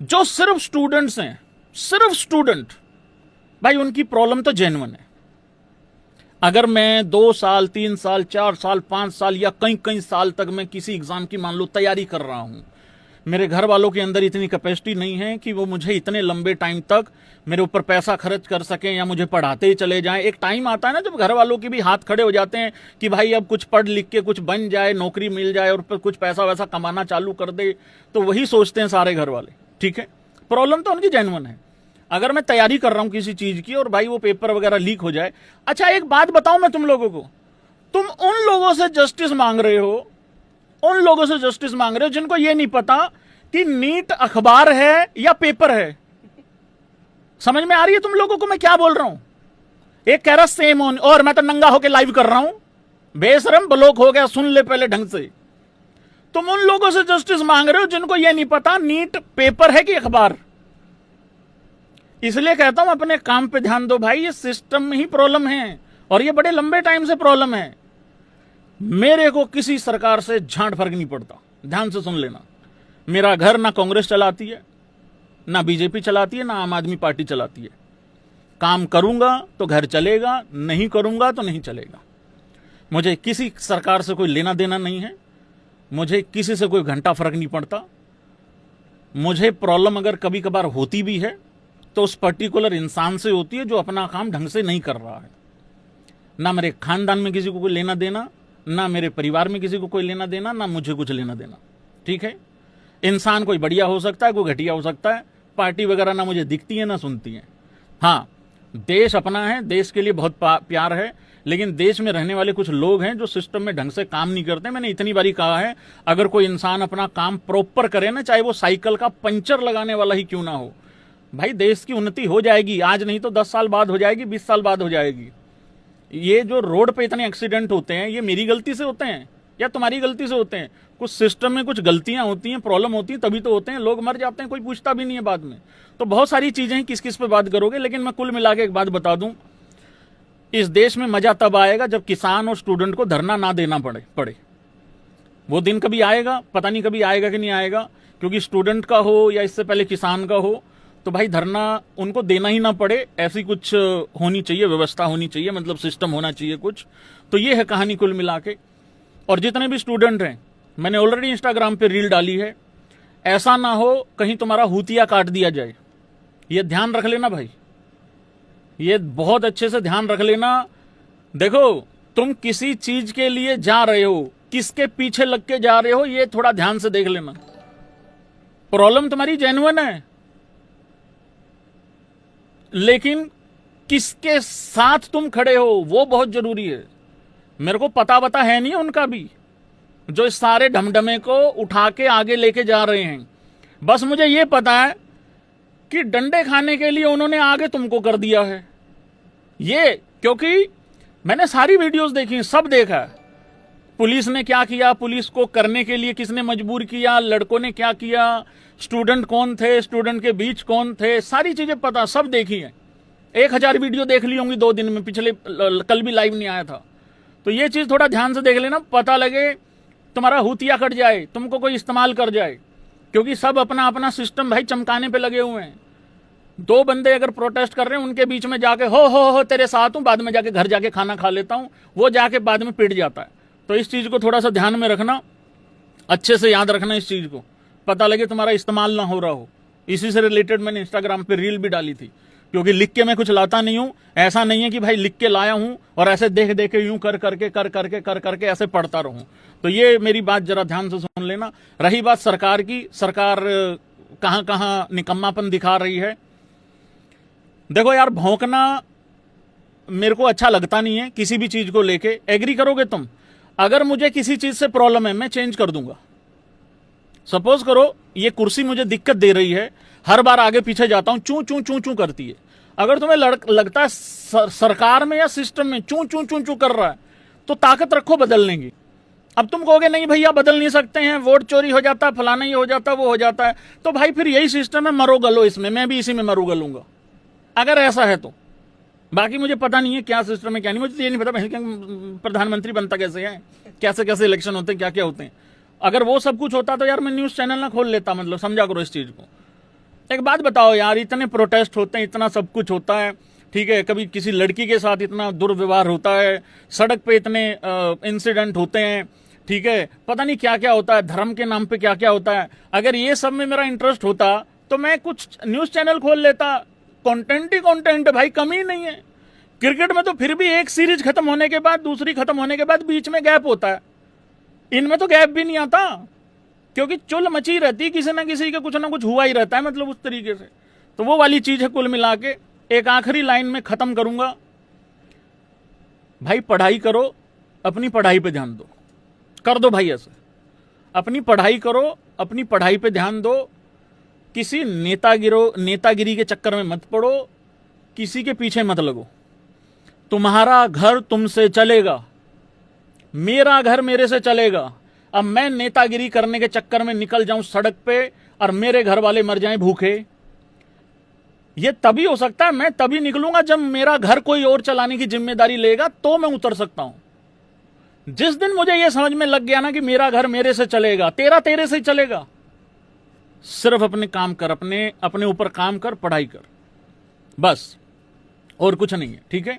जो सिर्फ स्टूडेंट्स हैं, सिर्फ स्टूडेंट, भाई उनकी प्रॉब्लम तो जेन्युइन है। अगर मैं 2 साल 3 साल 4 साल 5 साल या कई कई साल तक मैं किसी एग्जाम की मान लो तैयारी कर रहा हूं, मेरे घर वालों के अंदर इतनी कैपेसिटी नहीं है कि वो मुझे इतने लंबे टाइम तक मेरे ऊपर पैसा खर्च कर सकें या मुझे पढ़ाते ही चले जाएं। एक टाइम आता है ना जब घर वालों के भी हाथ खड़े हो जाते हैं कि भाई अब कुछ पढ़ लिख के कुछ बन जाए, नौकरी मिल जाए और कुछ पैसा वैसा कमाना चालू कर दे, तो वही सोचते हैं सारे घर वाले। ठीक है, प्रॉब्लम तो उनकी जेन्युइन है। अगर मैं तैयारी कर रहा हूं किसी चीज की और भाई वो पेपर वगैरह लीक हो जाए, अच्छा एक बात बताऊं मैं तुम लोगों को, तुम उन लोगों से जस्टिस मांग रहे हो, उन लोगों से जस्टिस मांग रहे हो जिनको ये नहीं पता कि नीट अखबार है या पेपर है। समझ में आ रही है तुम लोगों को मैं क्या बोल रहा हूं? एक कह रहा सेम ऑन, और मैं तो नंगा होकर लाइव कर रहा हूं, बेशरम ब्लॉक हो गया, सुन ले पहले ढंग से। तुम उन लोगों से जस्टिस मांग रहे हो जिनको यह नहीं पता नीट पेपर है कि अखबार। इसलिए कहता हूं अपने काम पे ध्यान दो भाई, ये सिस्टम में ही प्रॉब्लम है और ये बड़े लंबे टाइम से प्रॉब्लम है। मेरे को किसी सरकार से झांट फर्क नहीं पड़ता, ध्यान से सुन लेना। मेरा घर ना कांग्रेस चलाती है, ना बीजेपी चलाती है, ना आम आदमी पार्टी चलाती है। काम करूंगा तो घर चलेगा, नहीं करूंगा तो नहीं चलेगा। मुझे किसी सरकार से कोई लेना देना नहीं है, मुझे किसी से कोई घंटा फर्क नहीं पड़ता। मुझे प्रॉब्लम अगर कभी कभार होती भी है तो उस पर्टिकुलर इंसान से होती है जो अपना काम ढंग से नहीं कर रहा है। ना मेरे खानदान में किसी को कोई लेना देना, ना मेरे परिवार में किसी को कोई लेना देना, ना मुझे कुछ लेना देना। ठीक है, इंसान कोई बढ़िया हो सकता है, कोई घटिया हो सकता है, पार्टी वगैरह ना मुझे दिखती है ना सुनती है। हाँ, देश अपना है, देश के लिए बहुत प्यार है, लेकिन देश में रहने वाले कुछ लोग हैं जो सिस्टम में ढंग से काम नहीं करते। मैंने इतनी बारी कहा है, अगर कोई इंसान अपना काम प्रॉपर करे ना, चाहे वो साइकिल का पंचर लगाने वाला ही क्यों ना हो, भाई देश की उन्नति हो जाएगी। आज नहीं तो 10 साल बाद हो जाएगी, 20 साल बाद हो जाएगी। ये जो रोड पे इतने एक्सीडेंट होते हैं, ये मेरी गलती से होते हैं या तुम्हारी गलती से होते हैं? कुछ सिस्टम में कुछ गलतियां होती हैं, प्रॉब्लम होती है, तभी तो होते हैं। लोग मर जाते हैं, कोई पूछता भी नहीं है बाद में। तो बहुत सारी चीजें हैं, किस किस पे बात करोगे। लेकिन मैं कुल मिला के एक बात बता दूं, इस देश में मजा तब आएगा जब किसान और स्टूडेंट को धरना ना देना पड़े। वो दिन कभी आएगा, पता नहीं कभी आएगा कि नहीं आएगा, क्योंकि स्टूडेंट का हो या इससे पहले किसान का हो, तो भाई धरना उनको देना ही ना पड़े, ऐसी कुछ होनी चाहिए, व्यवस्था होनी चाहिए, मतलब सिस्टम होना चाहिए कुछ। तो ये है कहानी कुल मिला के। और जितने भी स्टूडेंट हैं, मैंने ऑलरेडी इंस्टाग्राम पे रील डाली है, ऐसा ना हो कहीं तुम्हारा हुतिया काट दिया जाए। ये ध्यान रख लेना भाई, ये बहुत अच्छे से ध्यान रख लेना। देखो, तुम किसी चीज के लिए जा रहे हो, किसके पीछे लग के जा रहे हो, ये थोड़ा ध्यान से देख लेना। प्रॉब्लम तुम्हारी जेन्युइन है, लेकिन किसके साथ तुम खड़े हो वो बहुत जरूरी है। मेरे को पता है नहीं उनका भी, जो इस सारे ढमढमे को उठा के आगे लेके जा रहे हैं। बस मुझे ये पता है कि डंडे खाने के लिए उन्होंने आगे तुमको कर दिया है। ये क्योंकि मैंने सारी वीडियोस देखी, सब देखा है। पुलिस ने क्या किया, पुलिस को करने के लिए किसने मजबूर किया, लड़कों ने क्या किया, स्टूडेंट कौन थे, स्टूडेंट के बीच कौन थे, सारी चीजें पता, सब देखी है। 1000 वीडियो देख ली होंगी 2 दिन में, पिछले कल भी लाइव नहीं आया था। तो ये चीज थोड़ा ध्यान से देख लेना, पता लगे तुम्हारा हुतिया कट जाए, तुमको कोई इस्तेमाल कर जाए, क्योंकि सब अपना अपना सिस्टम भाई चमकाने पे लगे हुए हैं। 2 बंदे अगर प्रोटेस्ट कर रहे हैं, उनके बीच में जाके हो तेरे साथ हूं, बाद में जाके घर जाके खाना खा लेता हूं, वो जाके बाद में पिट जाता है। तो इस चीज को थोड़ा सा ध्यान में रखना, अच्छे से याद रखना इस चीज को, पता लगे तुम्हारा इस्तेमाल ना हो रहा हो। इसी से रिलेटेड मैंने इंस्टाग्राम पे रील भी डाली थी, क्योंकि लिख के मैं कुछ लाता नहीं हूं। ऐसा नहीं है कि भाई लिख के लाया हूं और ऐसे देख देख के यूं कर करके ऐसे पढ़ता रहूं। तो ये मेरी बात जरा ध्यान से सुन लेना। रही बात सरकार की, सरकार कहां कहां निकम्मापन दिखा रही है। देखो यार, भौंकना मेरे को अच्छा लगता नहीं है किसी भी चीज को लेके। एग्री करोगे तुम? अगर मुझे किसी चीज से प्रॉब्लम है, मैं चेंज कर दूंगा। सपोज करो ये कुर्सी मुझे दिक्कत दे रही है, हर बार आगे पीछे जाता हूं, चू चू चू चू करती है। अगर तुम्हें लगता है सरकार में या सिस्टम में चू चू चू चू कर रहा है, तो ताकत रखो बदलने की। अब तुम कहोगे नहीं भैया बदल नहीं सकते हैं, वोट चोरी हो जाता है, फलाना ही हो जाता है, वो हो जाता है, तो भाई फिर यही सिस्टम है, मरो गलो इसमें, मैं भी इसी में मरू गलूंगा अगर ऐसा है तो। बाकी मुझे पता नहीं है क्या सिस्टम है क्या नहीं, मुझे तो ये नहीं पता प्रधानमंत्री बनता कैसे है, कैसे कैसे इलेक्शन होते हैं, क्या क्या होते हैं। अगर वो सब कुछ होता तो यार मैं न्यूज चैनल ना खोल लेता, मतलब समझा करो इस चीज को। एक बात बताओ यार, इतने प्रोटेस्ट होते हैं, इतना सब कुछ होता है, ठीक है, कभी किसी लड़की के साथ इतना दुर्व्यवहार होता है, सड़क पे इतने इंसिडेंट होते हैं, ठीक है, पता नहीं क्या क्या होता है, धर्म के नाम पे क्या क्या होता है। अगर ये सब में मेरा इंटरेस्ट होता तो मैं कुछ न्यूज चैनल खोल लेता। कंटेंट ही कंटेंट है भाई, कमी नहीं है। क्रिकेट में तो फिर भी एक सीरीज खत्म होने के बाद दूसरी खत्म होने के बाद बीच में गैप होता है, इनमें तो गैप भी नहीं आता, क्योंकि चुल मची रहती, किसी ना किसी का कुछ ना कुछ हुआ ही रहता है, मतलब उस तरीके से। तो वो वाली चीज है। कुल मिला के एक आखिरी लाइन में खत्म करूंगा, भाई पढ़ाई करो, अपनी पढ़ाई पे ध्यान दो, कर दो भाई ऐसे, अपनी पढ़ाई करो, अपनी पढ़ाई पे ध्यान दो, किसी नेतागिरी के चक्कर में मत पड़ो, किसी के पीछे मत लगो। तुम्हारा घर तुमसे चलेगा, मेरा घर मेरे से चलेगा। अब मैं नेतागिरी करने के चक्कर में निकल जाऊं सड़क पे और मेरे घर वाले मर जाएं भूखे, ये तभी हो सकता है, मैं तभी निकलूंगा जब मेरा घर कोई और चलाने की जिम्मेदारी लेगा, तो मैं उतर सकता हूं। जिस दिन मुझे यह समझ में लग गया ना कि मेरा घर मेरे से चलेगा, तेरा तेरे से चलेगा, सिर्फ अपने काम कर, अपने ऊपर काम कर, पढ़ाई कर, बस और कुछ नहीं है, ठीक है।